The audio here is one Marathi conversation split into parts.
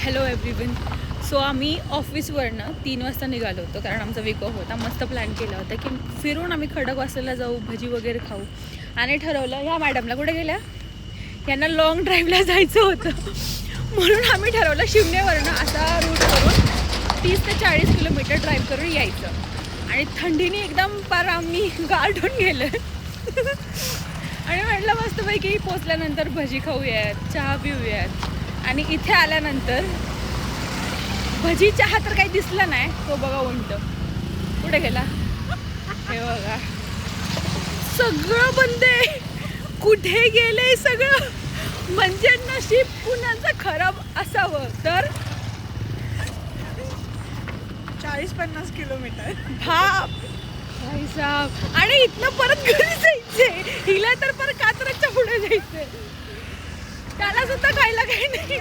Hello everyone. सो आम्ही ऑफिसवरनं 3 वाजता निघालो होतो कारण आमचा वीक ऑफ होता. मस्त प्लॅन केला होता की फिरून आम्ही खडकवासला जाऊ, भजी वगैरे खाऊ. आणि ठरवलं ह्या मॅडमला कुठे गेल्या, यांना लॉंग ड्राईव्हला जायचं होतं. म्हणून आम्ही ठरवलं शिवनेवरनं असा रूट करून 30 ते 40 किलोमीटर ड्राईव्ह करून यायचं. आणि थंडीने एकदम पार आम्ही गारठून गेलो. आणि म्हटलं मस्तपैकी पोचल्यानंतर भजी खाऊयात, चहा पिऊयात. आणि इथे आल्यानंतर भजी चहा तर काही दिसलं नाही. तो बघा उंट कुठे गेला, हे बघा सगळं बंद आहे. कुठे गेलंय सगळं. म्हणजे नशीब पुण्याचं खराब असावं तर 40-50 किलोमीटर. बाप भाई साहब. आणि इथनं परत घरी जायचंय. हिला तर परत कात्रजच्या पुढे जायचंय. त्याला सुद्धा खायला काही नाही.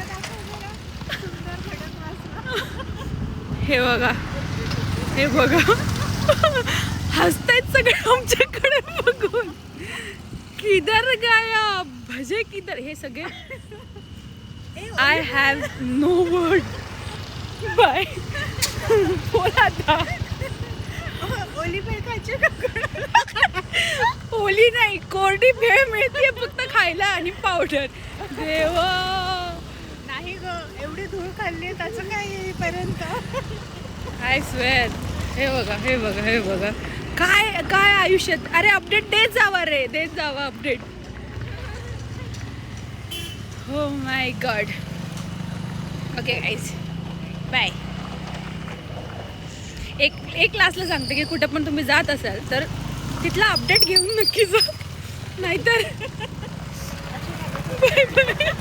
हे बघा, हे बघा हसतायत सगळे आमच्याकडे बघून. किधर गया भजे, किधर. हे सगळे I have no word. Bye. बोला आता. ओली भेळ खायची का? ओली नाही, कोरडी भेळ मिळते फक्त खायला आणि पावडर. देवा नाही ग, एवढी धूळ खाल्ली त्याचं काय येईपर्यंत. I swear. हे बघा, हे बघा, हे बघा काय काय आयुष्यात. अरे अपडेट देत जावा रे, देत जावा अपडेट. हो my god. Okay guys, bye. एक क्लासला सांगते की कुठं पण तुम्ही जात असाल तर तिथला अपडेट घेऊन नक्की जा, नाहीतर बाय बाय.